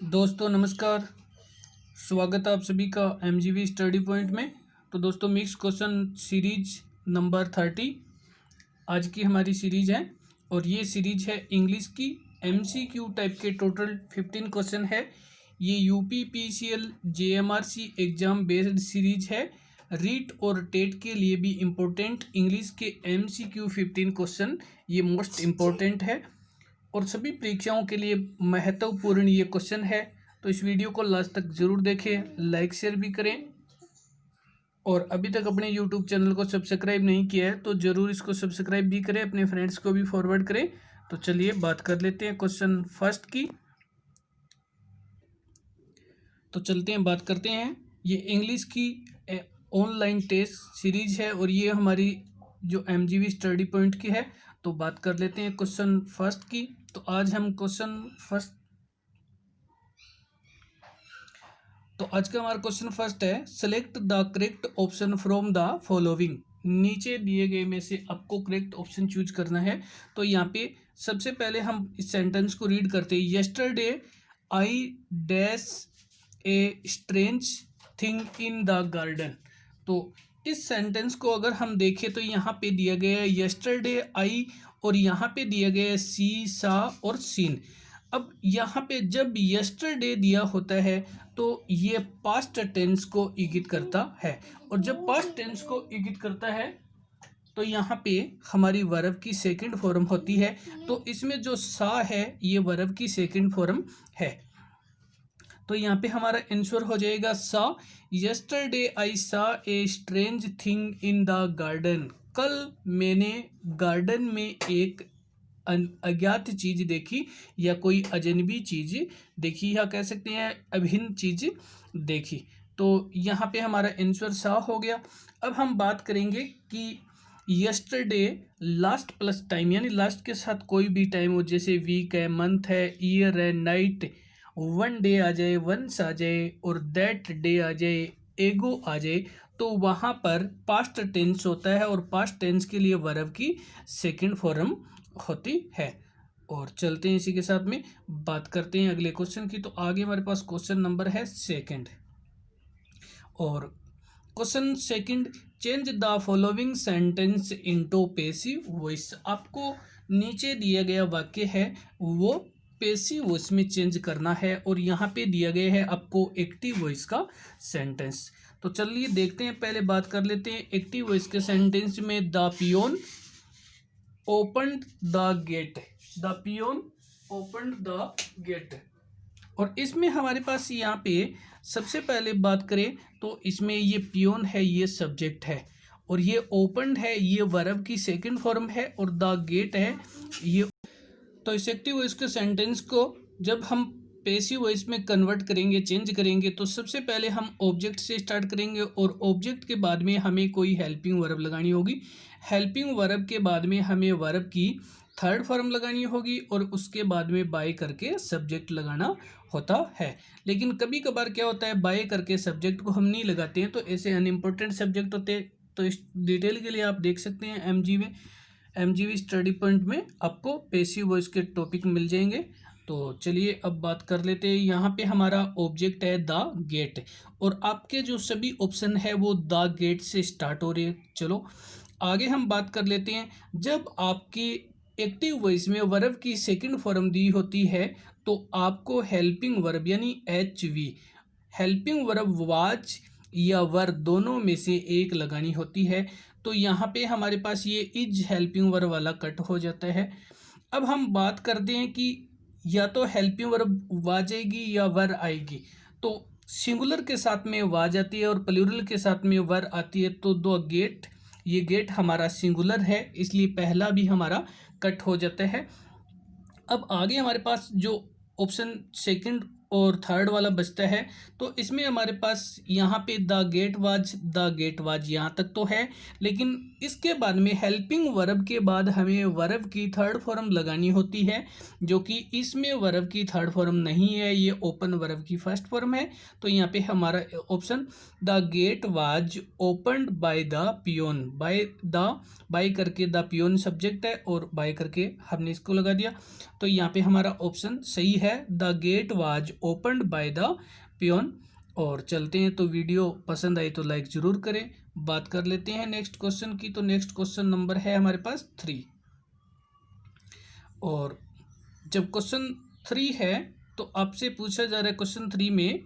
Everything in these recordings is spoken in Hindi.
दोस्तों नमस्कार। स्वागत है आप सभी का एमजीवी स्टडी पॉइंट में। तो दोस्तों मिक्स क्वेश्चन सीरीज नंबर 30 आज की हमारी सीरीज है और ये सीरीज है इंग्लिश की एमसीक्यू टाइप के। टोटल 15 क्वेश्चन है। ये UP PCL JMRC exam based series है। रीट और टेट के लिए भी इम्पोर्टेंट इंग्लिश के एमसीक्यू 15 क्वेश्चन ये मोस्ट इम्पोर्टेंट है और सभी परीक्षाओं के लिए महत्वपूर्ण ये क्वेश्चन है। तो इस वीडियो को लास्ट तक जरूर देखें, लाइक शेयर भी करें और अभी तक अपने यूट्यूब चैनल को सब्सक्राइब नहीं किया है तो ज़रूर इसको सब्सक्राइब भी करें, अपने फ्रेंड्स को भी फॉरवर्ड करें। तो चलिए बात कर लेते हैं क्वेश्चन फर्स्ट की। तो चलते हैं बात करते हैं। ये इंग्लिश की ऑनलाइन टेस्ट सीरीज है और ये हमारी जो एमजीवी स्टडी पॉइंट की है। तो बात कर लेते हैं क्वेश्चन फर्स्ट की। तो आज हम आज का हमारा क्वेश्चन फर्स्ट है, select the correct option from the following. नीचे दिए गए में से आपको करेक्ट ऑप्शन चूज करना है। तो यहाँ पे सबसे पहले हम इस सेंटेंस को रीड करते हैं। Yesterday I dash a strange thing in the garden. तो इस सेंटेंस को अगर हम देखें तो यहाँ पे दिया गया है यस्टरडे आई और यहाँ पे दिया गया है सी, सा और सीन। अब यहाँ पे जब यस्टरडे दिया होता है तो ये पास्ट टेंस को इंगित करता है और जब पास्ट टेंस को इंगित करता है तो यहाँ पे हमारी वर्ब की सेकंड फॉर्म होती है। तो इसमें जो सा है ये वर्ब की सेकंड फॉर्म है। तो यहाँ पे हमारा आंसर हो जाएगा सा। यस्टरडे आई सा a strange thing in the garden. कल मैंने गार्डन में एक अज्ञात चीज देखी या कोई अजनबी चीज देखी या कह सकते हैं अभिन्न चीज देखी। तो यहाँ पे हमारा आंसर सा हो गया। अब हम बात करेंगे कि यस्टरडे लास्ट प्लस टाइम यानी लास्ट के साथ कोई भी टाइम हो, जैसे वीक है, मंथ है, ईयर है, नाइट, वन डे आ जाए, वंस आ जाए और दैट डे आ जाए, एगो आ जाए, तो वहाँ पर पास्ट टेंस होता है और पास्ट टेंस के लिए वर्ब की सेकंड फॉर्म होती है। और चलते हैं इसी के साथ में बात करते हैं अगले क्वेश्चन की। तो आगे हमारे पास क्वेश्चन नंबर है सेकंड और question second, change the following sentence into passive voice. आपको नीचे दिया गया वाक्य है वो पैसिव वॉइस में चेंज करना है और यहाँ पे दिया गया है आपको एक्टिव वॉइस का सेंटेंस। तो चलिए देखते हैं, पहले बात कर लेते हैं एक्टिव वॉइस के सेंटेंस में। The peon opened the gate. The peon opened the gate. और इसमें हमारे पास यहाँ पे सबसे पहले बात करें तो इसमें ये पियोन है, ये सब्जेक्ट है और ये ओपन्ड है, ये वर्ब की सेकंड फॉर्म है और द गेट है ये। तो इस एक्टिव वॉइस के सेंटेंस को जब हम पैसिव वॉइस में कन्वर्ट करेंगे, चेंज करेंगे, तो सबसे पहले हम ऑब्जेक्ट से स्टार्ट करेंगे और ऑब्जेक्ट के बाद में हमें कोई हेल्पिंग वर्ब लगानी होगी। हेल्पिंग वर्ब के बाद में हमें वर्ब की थर्ड फॉर्म लगानी होगी और उसके बाद में बाय करके सब्जेक्ट लगाना होता है। लेकिन कभी कभार क्या होता है, बाय करके सब्जेक्ट को हम नहीं लगाते हैं, तो ऐसे अनइम्पोर्टेंट सब्जेक्ट होते हैं। तो इस डिटेल के लिए आप देख सकते हैं एमजीवी स्टडी पॉइंट में आपको पैसिव वॉइस के टॉपिक मिल जाएंगे। तो चलिए अब बात कर लेते हैं। यहाँ पे हमारा ऑब्जेक्ट है द गेट और आपके जो सभी ऑप्शन है वो द गेट से स्टार्ट हो रहे हैं। चलो आगे हम बात कर लेते हैं। जब आपकी एक्टिव वॉइस में वर्ब की सेकंड फॉर्म दी होती है तो आपको हेल्पिंग वर्ब यानी HV, हेल्पिंग वर्ब वाज या वर दोनों में से एक लगानी होती है। तो यहाँ पे हमारे पास ये इज हेल्पिंग वर्ब वाला कट हो जाता है। अब हम बात करते हैं कि या तो हेल्पिंग वर्ब वा जाएगी या वर आएगी। तो सिंगुलर के साथ में वा जाती है और प्लूरल के साथ में वर आती है। तो दो गेट, ये गेट हमारा सिंगुलर है इसलिए पहला भी हमारा कट हो जाता है। अब आगे हमारे पास जो ऑप्शन सेकंड और थर्ड वाला बचता है तो इसमें हमारे पास यहाँ पे द गेट वाज यहाँ तक तो है, लेकिन इसके बाद में हेल्पिंग वर्ब के बाद हमें वर्ब की थर्ड फॉर्म लगानी होती है, जो कि इसमें वर्ब की थर्ड फॉर्म नहीं है, ये ओपन वर्ब की फर्स्ट फॉर्म है। तो यहाँ पे हमारा option the gate was opened by the peon. By करके द पियोन सब्जेक्ट है और बाय करके हमने इसको लगा दिया। तो यहाँ पे हमारा ऑप्शन सही है, the gate was opened by the peon. और चलते हैं, तो वीडियो पसंद आई तो लाइक ज़रूर करें। बात कर लेते हैं नेक्स्ट क्वेश्चन की। तो नेक्स्ट क्वेश्चन नंबर है हमारे पास 3। और जब क्वेश्चन 3 है तो आपसे पूछा जा रहा है क्वेश्चन 3 में,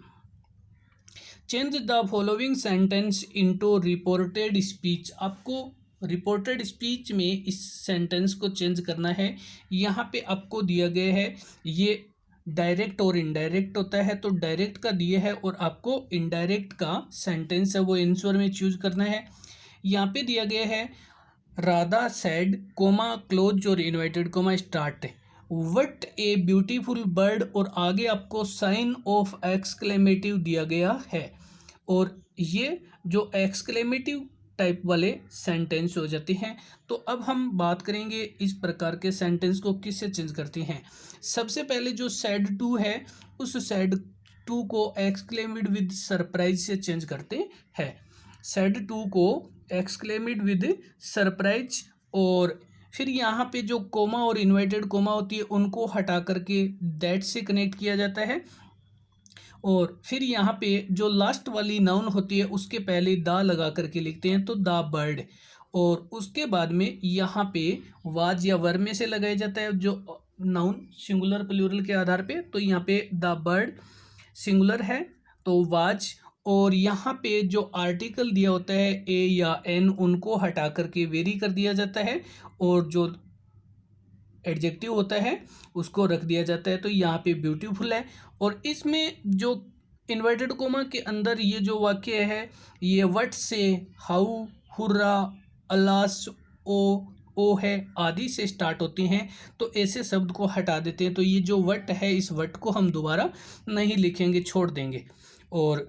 change the following sentence into reported speech. आपको रिपोर्टेड स्पीच में इस सेंटेंस को चेंज करना है। यहाँ पे आपको दिया गया है, ये डायरेक्ट और इनडायरेक्ट होता है, तो डायरेक्ट का दिया है और आपको इनडायरेक्ट का सेंटेंस है वो आंसर में चूज करना है। यहाँ पे दिया गया है राधा सैड कोमा क्लोज और inverted comma start what a beautiful bird, और आगे आपको साइन ऑफ एक्सक्लेमेटिव दिया गया है। और ये जो एक्सक्लेमेटिव टाइप वाले सेंटेंस हो जाते हैं। तो अब हम बात करेंगे इस प्रकार के सेंटेंस को किससे चेंज करते हैं। सबसे पहले जो सैड टू है, उस सैड टू को एक्सक्लेमेड विद सरप्राइज से चेंज करते हैं। सैड टू को एक्सक्लेमेड विद सरप्राइज, और फिर यहाँ पे जो कोमा और इन्वर्टेड कोमा होती है उनको हटा करके दैट से कनेक्ट किया जाता है। और फिर यहाँ पे जो लास्ट वाली नाउन होती है उसके पहले द लगा करके लिखते हैं, तो द बर्ड। और उसके बाद में यहाँ पे वाज या वर में से लगाया जाता है जो नाउन सिंगुलर प्लूरल के आधार पे। तो यहाँ पे द बर्ड सिंगुलर है तो वाज, और यहाँ पे जो आर्टिकल दिया होता है ए या एन उनको हटा करके वेरी कर दिया जाता है, और जो एडजेक्टिव होता है उसको रख दिया जाता है। तो यहाँ पे ब्यूटीफुल है। और इसमें जो इन्वर्टेड कोमा के अंदर ये जो वाक्य है, ये वट से, हाउ, हुर्रा, अलास, ओ है आदि से स्टार्ट होते हैं, तो ऐसे शब्द को हटा देते हैं। तो ये जो वट है, इस वट को हम दोबारा नहीं लिखेंगे, छोड़ देंगे। और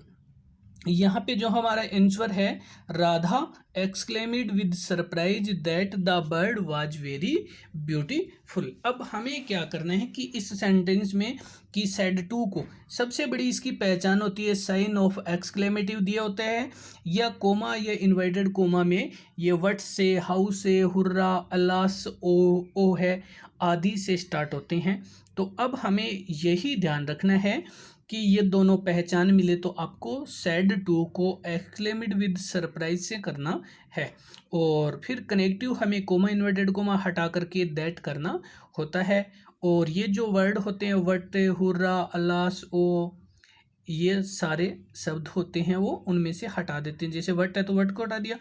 यहाँ पे जो हमारा आंसर है, Radha exclaimed with surprise that the bird was very beautiful. अब हमें क्या करना है कि इस सेंटेंस में कि सैड टू को सबसे बड़ी इसकी पहचान होती है साइन ऑफ एक्सक्लेमेटिव दिया होता है, या कोमा या इन्वर्टेड कोमा में ये वट से, हाउ से, हुर्रा, अलास, ओ है आदि से स्टार्ट होते हैं। तो अब हमें यही ध्यान रखना है कि ये दोनों पहचान मिले तो आपको सैड टू को एक्सक्लेमेड विद सरप्राइज से करना है। और फिर कनेक्टिव हमें कोमा इन्वर्टेड कोमा हटा करके दैट करना होता है। और ये जो वर्ड होते हैं वट, हुर्रा, अलास, ओ, ये सारे शब्द होते हैं वो उनमें से हटा देते हैं। जैसे वट है तो वट को हटा दिया,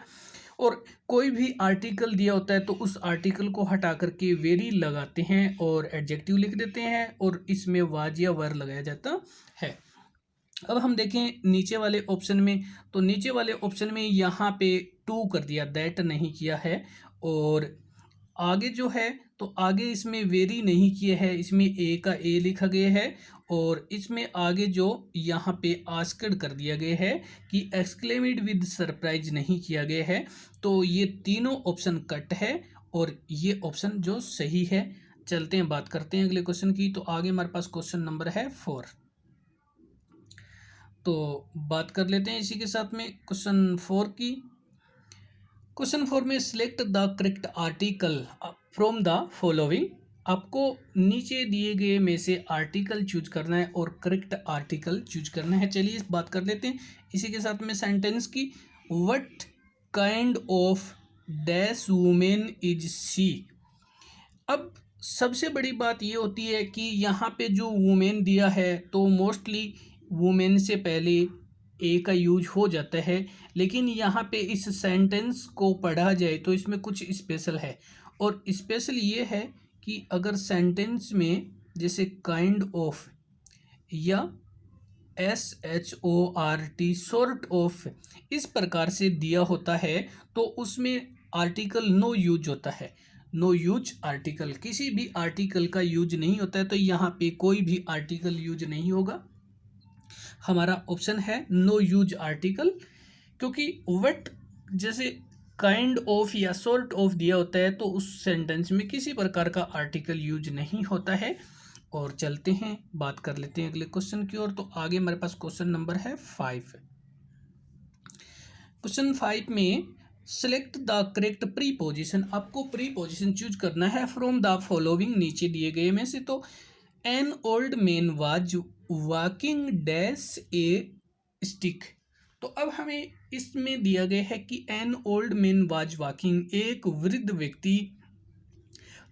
और कोई भी आर्टिकल दिया होता है तो उस आर्टिकल को हटा करके वेरी लगाते हैं और एडजेक्टिव लिख देते हैं, और इसमें वाज या वर लगाया जाता है। अब हम देखें नीचे वाले ऑप्शन में, तो नीचे वाले ऑप्शन में यहाँ पे टू कर दिया, दैट नहीं किया है। और आगे जो है तो आगे इसमें वेरी नहीं किया है, इसमें ए का ए लिखा गया है। और इसमें आगे जो यहाँ पे आस्क्ड कर दिया गया है कि एक्सक्लेमेड विद सरप्राइज नहीं किया गया है। तो ये तीनों ऑप्शन कट है और ये ऑप्शन जो सही है। चलते हैं बात करते हैं अगले क्वेश्चन की। तो आगे हमारे पास क्वेश्चन नंबर है 4। तो बात कर लेते हैं इसी के साथ में क्वेश्चन 4 की। क्वेश्चन 4 में select the correct article from the following. आपको नीचे दिए गए में से आर्टिकल चूज करना है और करेक्ट आर्टिकल चूज करना है। चलिए बात कर लेते हैं इसी के साथ में सेंटेंस की। What kind of dash women is she. अब सबसे बड़ी बात ये होती है कि यहाँ पे जो वुमेन दिया है तो मोस्टली वुमेन से पहले ए का यूज हो जाता है, लेकिन यहाँ पे इस सेंटेंस को पढ़ा जाए तो इसमें कुछ स्पेशल है। और स्पेशल ये है कि अगर सेंटेंस में जैसे काइंड ऑफ या SHORT सॉर्ट ऑफ इस प्रकार से दिया होता है तो उसमें आर्टिकल नो यूज होता है। नो यूज आर्टिकल, किसी भी आर्टिकल का यूज नहीं होता है। तो यहाँ पे कोई भी आर्टिकल यूज नहीं होगा। हमारा ऑप्शन है नो यूज आर्टिकल, क्योंकि व्हाट जैसे काइंड ऑफ या सॉर्ट ऑफ दिया होता है तो उस सेंटेंस में किसी प्रकार का आर्टिकल यूज नहीं होता है। और चलते हैं बात कर लेते हैं अगले क्वेश्चन की ओर। तो आगे हमारे पास क्वेश्चन नंबर है 5। क्वेश्चन 5 में सिलेक्ट द करेक्ट प्रीपोजिशन। आपको प्रीपोजिशन चूज करना है फ्रॉम द फॉलोइंग नीचे दिए गए में से। तो an old man was walking dash A stick. तो अब हमें इसमें दिया गया है कि an old man was walking, एक वृद्ध व्यक्ति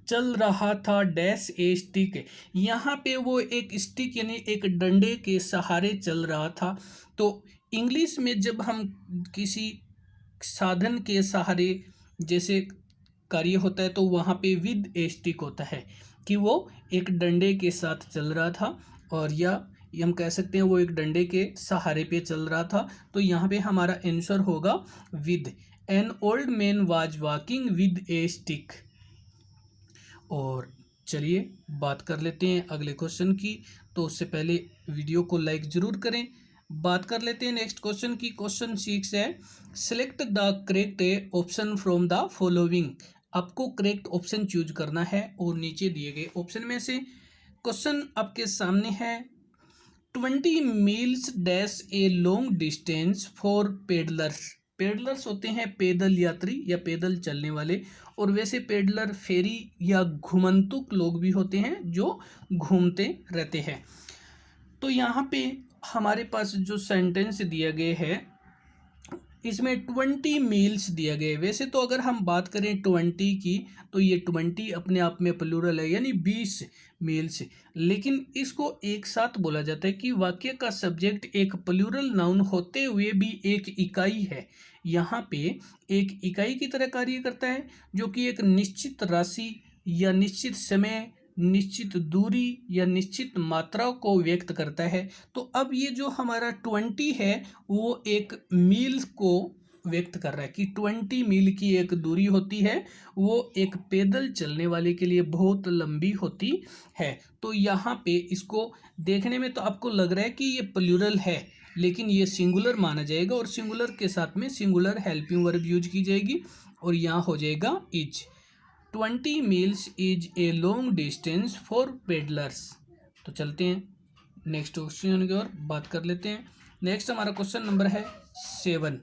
चल रहा था डैश ए स्टिक। यहाँ पे वो एक स्टिक यानी एक डंडे के सहारे चल रहा था। तो इंग्लिश में जब हम किसी साधन के सहारे जैसे कार्य होता है तो वहाँ पे विद ए स्टिक होता है कि वो एक डंडे के साथ चल रहा था, और या हम कह सकते हैं वो एक डंडे के सहारे पे चल रहा था। तो यहाँ पे हमारा आंसर होगा with. An old man was walking with A stick. और चलिए बात कर लेते हैं अगले क्वेश्चन की। तो उससे पहले वीडियो को लाइक ज़रूर करें। बात कर लेते हैं नेक्स्ट क्वेश्चन की। क्वेश्चन 6 है, select the correct option from the following. आपको करेक्ट ऑप्शन चूज करना है और नीचे दिए गए ऑप्शन में से क्वेश्चन आपके सामने है 20 meals dash a long distance for peddlers. Peddlers होते हैं पैदल यात्री या पैदल चलने वाले, और वैसे पेडलर फेरी या घुमंतुक लोग भी होते हैं जो घूमते रहते हैं। तो यहाँ पे हमारे पास जो सेंटेंस दिया गया है इसमें 20 मील्स दिया गया है। वैसे तो अगर हम बात करें 20 की तो ये 20 अपने आप में प्लूरल है यानी 20 मील्स, लेकिन इसको एक साथ बोला जाता है कि वाक्य का सब्जेक्ट एक प्लूरल नाउन होते हुए भी एक इकाई है। यहाँ पे एक इकाई की तरह कार्य करता है जो कि एक निश्चित राशि या निश्चित समय, निश्चित दूरी या निश्चित मात्रा को व्यक्त करता है। तो अब ये जो हमारा 20 है वो एक मील को व्यक्त कर रहा है कि 20 मील की एक दूरी होती है, वो एक पैदल चलने वाले के लिए बहुत लंबी होती है। तो यहाँ पे इसको देखने में तो आपको लग रहा है कि ये प्लूरल है, लेकिन ये सिंगुलर माना जाएगा और सिंगुलर के साथ में सिंगुलर हेल्पिंग वर्ब यूज की जाएगी और यहाँ हो जाएगा is. 20 meals is a long distance for peddlers. तो चलते हैं नेक्स्ट क्वेश्चन की ओर बात कर लेते हैं। नेक्स्ट हमारा क्वेश्चन नंबर है 7।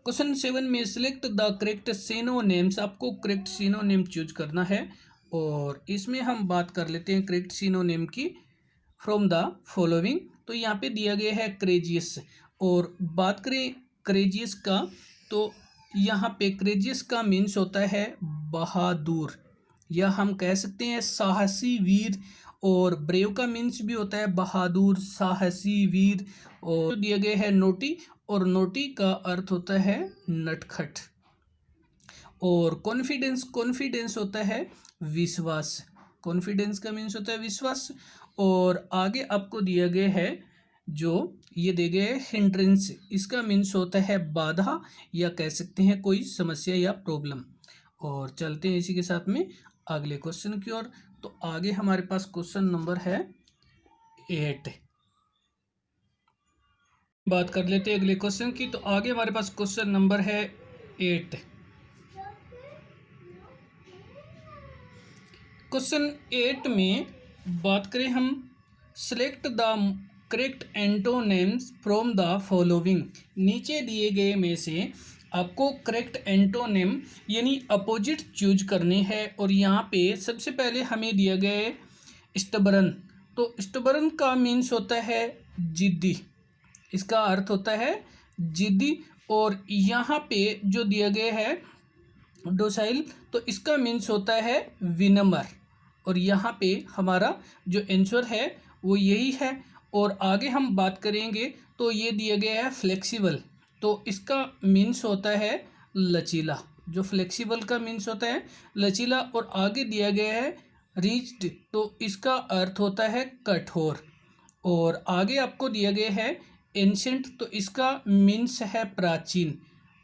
क्वेश्चन 7 में सिलेक्ट द करेक्ट सिनोनिम्स। आपको करेक्ट सिनोनिम चूज करना है और इसमें हम बात कर लेते हैं करेक्ट सिनोनिम की फ्रॉम द फॉलोइंग। तो यहाँ पे दिया गया है क्रेजियस, और बात करें क्रेजियस का तो यहाँ पे क्रेजियस का मीन्स होता है बहादुर, या हम कह सकते हैं साहसी वीर, और ब्रेव का मीन्स भी होता है बहादुर, साहसी वीर। और दिया गया है नोटी, और नोटी का अर्थ होता है नटखट। और कॉन्फिडेंस, कॉन्फिडेंस होता है विश्वास, कॉन्फिडेंस का मीन्स होता है विश्वास। और आगे आपको दिया गया है जो ये दे गए हिंड्रेंस, इसका मीन्स होता है बाधा या कह सकते हैं कोई समस्या या प्रॉब्लम। और चलते हैं इसी के साथ में अगले क्वेश्चन की ओर। तो आगे हमारे पास क्वेश्चन नंबर है 8। बात कर लेते हैं अगले क्वेश्चन की। तो आगे हमारे पास क्वेश्चन नंबर है 8। क्वेश्चन 8 में बात करें हम select the correct antonyms from the following. नीचे दिए गए में से आपको करेक्ट एंटोनिम यानी अपोजिट चूज करने हैं। और यहाँ पे सबसे पहले हमें दिया गया है स्टबरन। तो स्टबरन का मीन्स होता है जिद्दी, इसका अर्थ होता है जिद्दी। और यहाँ पे जो दिया गया है डोसाइल, तो इसका मीन्स होता है विनम्र। और यहाँ पे हमारा जो आंसर है वो यही है। और आगे हम बात करेंगे तो ये दिया गया है फ्लेक्सिबल, तो इसका मीन्स होता है लचीला। जो फ्लेक्सिबल का मीन्स होता है लचीला। और आगे दिया गया है रिज्ड, तो इसका अर्थ होता है कठोर। और आगे आपको दिया गया है एंशेंट, तो इसका मीन्स है प्राचीन,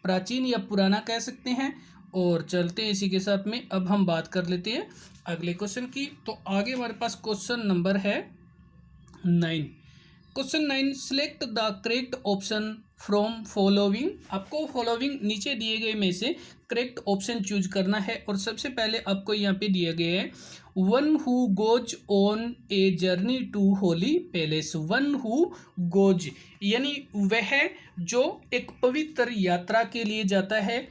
प्राचीन या पुराना कह सकते हैं। और चलते हैं इसी के साथ में अब हम बात कर लेते हैं अगले क्वेश्चन की। तो आगे हमारे पास क्वेश्चन नंबर है 9। Question 9, select the correct option from following. आपको फॉलोइंग नीचे दिए गए में से करेक्ट ऑप्शन चूज करना है। और सबसे पहले आपको यहाँ पे दिया गया है one who goes on a journey to holy palace. One who goes यानी वह जो एक पवित्र यात्रा के लिए जाता है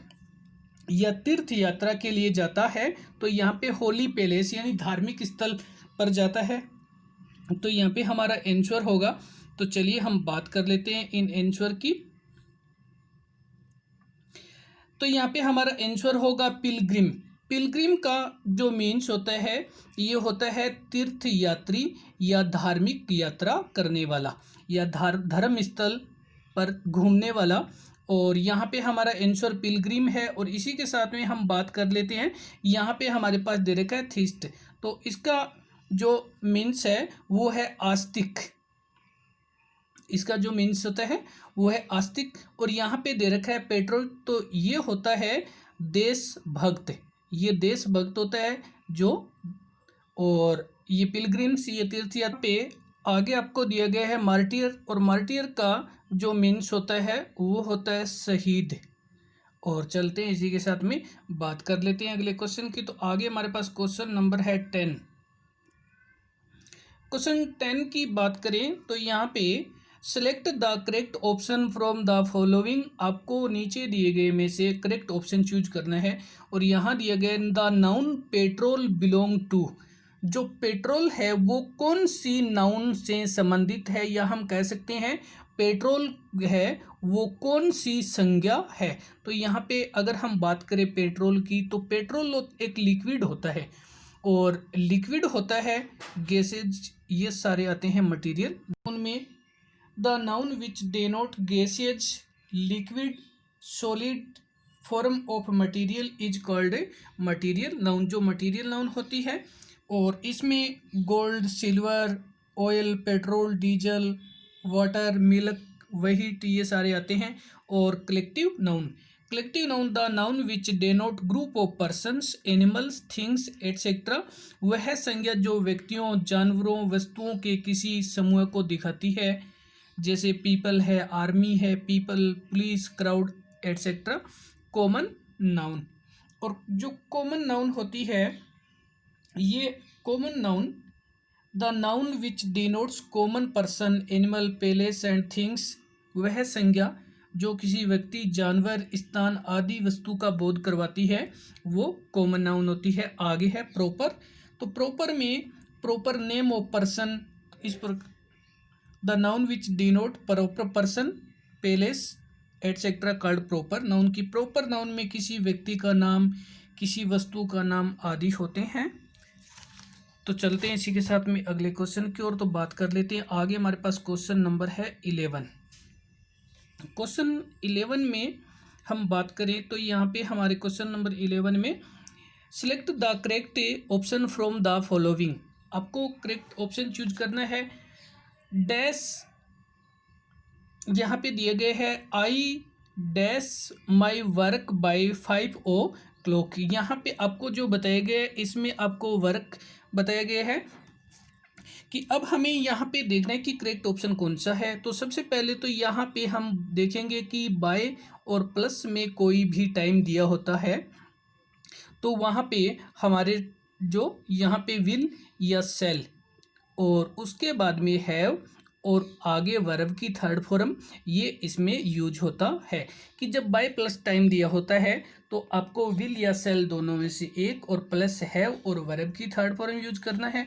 या तीर्थ यात्रा के लिए जाता है। तो यहाँ पे होली पैलेस यानी धार्मिक स्थल पर जाता है। तो यहाँ पे हमारा आंसर होगा, तो चलिए हम बात कर लेते हैं इन आंसर की। तो यहाँ पे हमारा आंसर होगा पिलग्रिम। पिलग्रिम का जो मीन्स होता है, ये होता है तीर्थ यात्री या धार्मिक यात्रा करने वाला या धर्म स्थल पर घूमने वाला। और यहाँ पे हमारा आंसर पिलग्रिम है। और इसी के साथ में हम बात कर लेते हैं, यहाँ पे हमारे पास दे रखा है थीस्ट, तो इसका जो मीन्स है वो है आस्तिक। इसका जो मीन्स होता है वो है आस्तिक। और यहाँ पे दे रखा है पेट्रोल, तो ये होता है देशभक्त, ये देशभक्त होता है जो। और ये पिलग्रिम्स, ये तीर्थयात्री पे आगे आपको दिया गया है मार्टियर, और मार्टियर का जो मीन्स होता है वो होता है शहीद। और चलते हैं इसी के साथ में बात कर लेते हैं अगले क्वेश्चन की। तो आगे हमारे पास क्वेश्चन नंबर है 10। क्वेश्चन 10 की बात करें तो यहाँ पे select the correct option from the following, आपको नीचे दिए गए में से करेक्ट ऑप्शन चूज करना है। और यहाँ दिया गया the noun petrol belong to, जो पेट्रोल है वो कौन सी नाउन से संबंधित है, या हम कह सकते हैं पेट्रोल है वो कौन सी संज्ञा है। तो यहाँ पे अगर हम बात करें पेट्रोल की, तो पेट्रोल एक लिक्विड होता है, और लिक्विड होता है, गैसेज ये सारे आते हैं मटेरियल उनमें। The noun which denote gases liquid solid form of material is called material noun, जो मटेरियल नाउन होती है। और इसमें gold, silver, oil, petrol, diesel, water, milk, wheat ये सारे आते हैं। और collective noun, collective noun the noun which denote group of persons, animals, things etcetera, वह संज्ञा जो व्यक्तियों, जानवरों, वस्तुओं के किसी समूह को दिखाती है, जैसे पीपल है, आर्मी है, people, police, crowd etcetera. Common noun, और जो कॉमन नाउन होती है, ये common noun the noun which denotes common person, animal, place and things, वह संज्ञा जो किसी व्यक्ति, जानवर, स्थान आदि वस्तु का बोध करवाती है, वो कॉमन नाउन होती है। आगे है प्रॉपर, तो प्रॉपर में प्रॉपर नेम ऑफ पर्सन, इस पर the noun which denote proper person, place etcetera called proper noun, की प्रॉपर नाउन में किसी व्यक्ति का नाम, किसी वस्तु का नाम आदि होते हैं। तो चलते हैं इसी के साथ में अगले क्वेश्चन की ओर, तो बात कर लेते हैं आगे। हमारे पास क्वेश्चन नंबर है 11। क्वेश्चन 11 में हम बात करें तो यहाँ पे हमारे क्वेश्चन नंबर 11 में select the correct option from the following, आपको करेक्ट ऑप्शन चूज करना है। डैश यहाँ पे दिए गए हैं I dash my work by 5 o'clock, यहाँ पे आपको जो बताया गया है इसमें आपको वर्क बताया गया है कि अब हमें यहाँ पे देखना है कि करेक्ट ऑप्शन कौन सा है। तो सबसे पहले तो यहाँ पे हम देखेंगे कि बाय और प्लस में कोई भी टाइम दिया होता है, तो वहाँ पे हमारे जो यहाँ पे विल या सेल, और उसके बाद में हैव, और आगे वर्ब की थर्ड फॉर्म, ये इसमें यूज होता है कि जब बाय प्लस टाइम दिया होता है तो आपको विल या सेल दोनों में से एक, और प्लस हैव और वर्ब की थर्ड फॉर्म यूज करना है।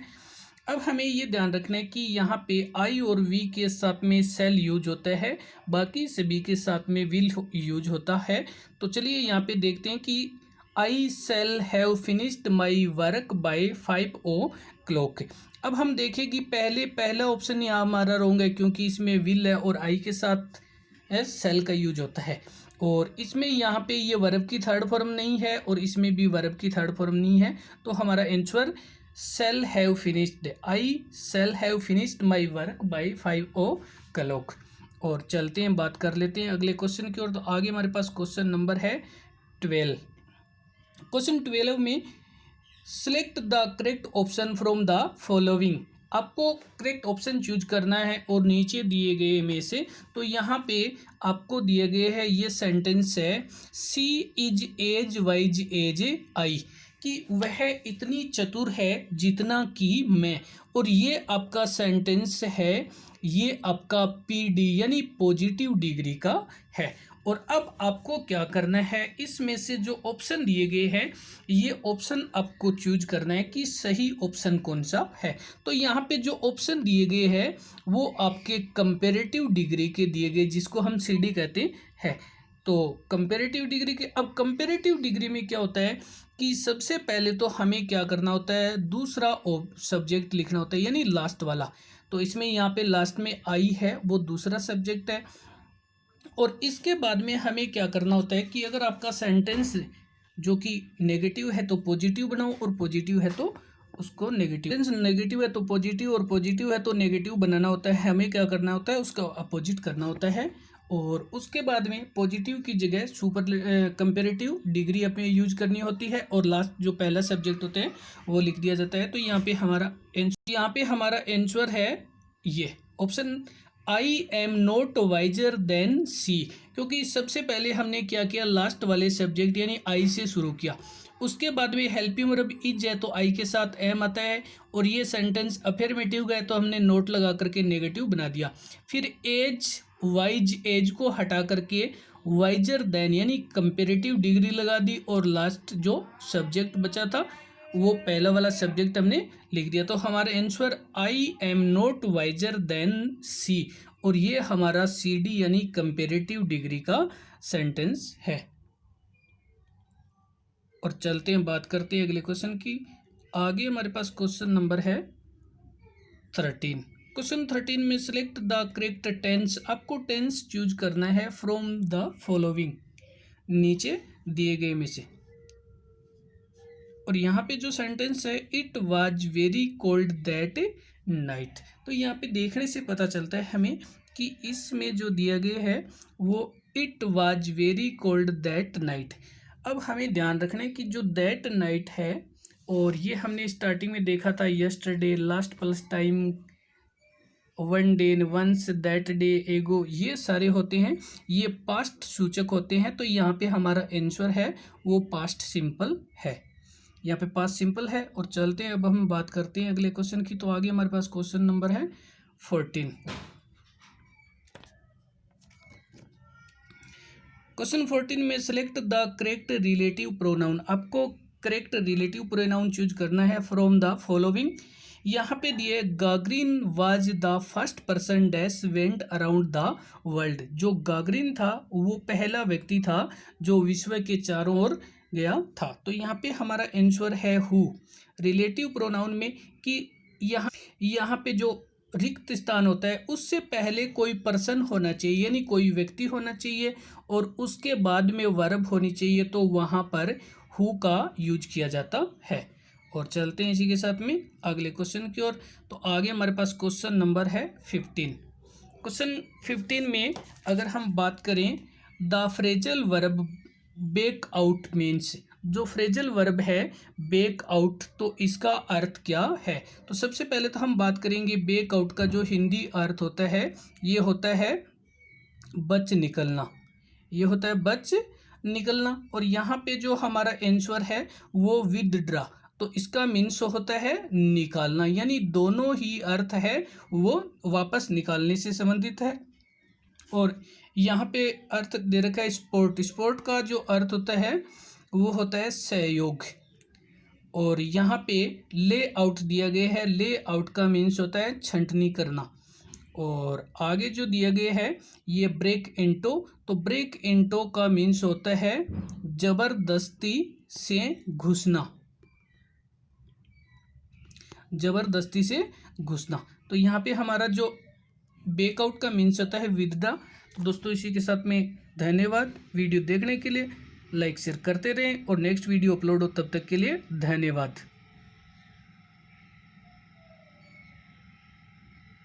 अब हमें ये ध्यान रखना है कि यहाँ पे आई और वी के साथ में सेल यूज होता है, बाकी सभी के साथ में विल यूज होता है। तो चलिए यहाँ पे देखते हैं कि I shall have finished my work by 5 o'clock। अब हम देखें कि पहला ऑप्शन यहाँ हमारा रॉन्ग है, क्योंकि इसमें विल है और आई के साथ सेल का यूज होता है, और इसमें यहाँ पे ये वर्ब की थर्ड फॉर्म नहीं है, और इसमें भी वर्ब की थर्ड फॉर्म नहीं है। तो हमारा answer shall have finished, I shall have finished my work by 5 o'clock। और चलते हैं बात कर लेते हैं अगले क्वेश्चन की ओर। तो आगे हमारे पास क्वेश्चन नंबर है 12। क्वेश्चन 12 में select the correct option from the following, आपको करेक्ट ऑप्शन चूज करना है और नीचे दिए गए में से। तो यहाँ पे आपको दिए गए है, ये सेंटेंस है she is as wise as I, कि वह इतनी चतुर है जितना कि मैं। और ये आपका सेंटेंस है, ये आपका पीडी यानी पॉजिटिव डिग्री का है। और अब आपको क्या करना है, इसमें से जो ऑप्शन दिए गए हैं ये ऑप्शन आपको चूज करना है कि सही ऑप्शन कौन सा है। तो यहाँ पे जो ऑप्शन दिए गए हैं वो आपके कंपैरेटिव डिग्री के दिए गए, जिसको हम सीडी कहते हैं। तो कंपैरेटिव डिग्री के, अब कंपैरेटिव डिग्री में क्या होता है कि सबसे पहले तो हमें क्या करना होता है, दूसरा सब्जेक्ट लिखना होता है, यानी लास्ट वाला। तो इसमें यहाँ पे लास्ट में आई है, वो दूसरा सब्जेक्ट है। और इसके बाद में हमें क्या करना होता है कि अगर आपका सेंटेंस जो कि नेगेटिव है तो पॉजिटिव बनाओ, और पॉजिटिव है तो उसको नेगेटिव, नेगेटिव है तो पॉजिटिव और पॉजिटिव है तो नेगेटिव बनाना होता है। हमें क्या करना होता है, उसका अपोजिट करना होता है। और उसके बाद में पॉजिटिव की जगह सुपर कंपेरेटिव डिग्री अपने यूज करनी होती है, और लास्ट जो पहला सब्जेक्ट होता है वो लिख दिया जाता है। तो यहाँ पे हमारा आंसर है ये option, I am not wiser than she. क्योंकि सबसे पहले हमने क्या किया, लास्ट वाले सब्जेक्ट यानी आई से शुरू किया। उसके बाद में हेल्पिंग वर्ब इज है तो आई के साथ एम आता है, और ये सेंटेंस अफर्मेटिव गए तो हमने नोट लगा करके नेगेटिव बना दिया। फिर एज, वाइज, एज को हटा करके वाइजर देन यानी कंपेरेटिव डिग्री लगा दी, और लास्ट जो सब्जेक्ट बचा था वो पहला वाला सब्जेक्ट हमने लिख दिया। तो हमारा answer I am not wiser than C, और ये हमारा सी डी यानी कंपेरेटिव डिग्री का सेंटेंस है। और चलते हैं, बात करते हैं अगले क्वेश्चन की। आगे हमारे पास क्वेश्चन नंबर है 13। क्वेश्चन 13 में सिलेक्ट द करेक्ट टेंस, आपको टेंस चूज करना है फ्रॉम द फॉलोइंग, नीचे दिए गए में से। और यहाँ पे जो सेंटेंस है, it was very cold that night. तो यहाँ पे देखने से पता चलता है हमें कि इसमें जो दिया गया है वो it was very cold that night. अब हमें ध्यान रखना है कि जो दैट नाइट है, और ये हमने स्टार्टिंग में देखा था yesterday, last plus time, one day, once, that day, ago, ये सारे होते हैं, ये पास्ट सूचक होते हैं। तो यहाँ पे हमारा आंसर है वो पास्ट सिंपल है, यहाँ पे पास्ट सिंपल है। और चलते हैं, अब हम बात करते हैं अगले क्वेश्चन की। तो आगे हमारे पास क्वेश्चन नंबर है 14। क्वेश्चन 14 में select the correct relative pronoun, आपको करेक्ट रिलेटिव प्रोनाउन चूज करना है फ्रॉम द फॉलोइंग। यहाँ पे दिए Gagarin was the first person dash went around the world. जो गागरिन था वो पहला व्यक्ति था जो विश्व के चारों ओर गया था। तो यहाँ पे हमारा आंसर है हु। रिलेटिव प्रोनाउन में कि यहाँ पे जो रिक्त स्थान होता है उससे पहले कोई पर्सन होना चाहिए, यानी कोई व्यक्ति होना चाहिए, और उसके बाद में वर्ब होनी चाहिए, तो वहाँ पर हु का यूज किया जाता है। और चलते हैं इसी के साथ में अगले क्वेश्चन की ओर। तो आगे हमारे पास क्वेश्चन नंबर है 15। क्वेश्चन 15 में अगर हम बात करें, the phrasal verb back out means, जो फ्रेजल वर्ब है बेक आउट, तो इसका अर्थ क्या है। तो सबसे पहले तो हम बात करेंगे बेक आउट का जो हिंदी अर्थ होता है, ये होता है बच निकलना, ये होता है बच निकलना। और यहाँ पे जो हमारा आंसर है वो विदड्रा, तो इसका मीन्स होता है निकालना, यानी दोनों ही अर्थ है वो वापस निकालने से संबंधित है। और यहाँ पे अर्थ दे रखा है स्पोर्ट, स्पोर्ट का जो अर्थ होता है वो होता है सहयोग। और यहाँ पे ले आउट दिया गया है, ले आउट का मीन्स होता है छंटनी करना। और आगे जो दिया गया है ये ब्रेक इनटू, तो ब्रेक इनटू का मीन्स होता है जबरदस्ती से घुसना, जबरदस्ती से घुसना। तो यहाँ पे हमारा जो बेकआउट का मीन्स होता है विदड्रा। तो दोस्तों इसी के साथ में धन्यवाद, वीडियो देखने के लिए लाइक शेयर करते रहें, और नेक्स्ट वीडियो अपलोड हो तब तक के लिए धन्यवाद।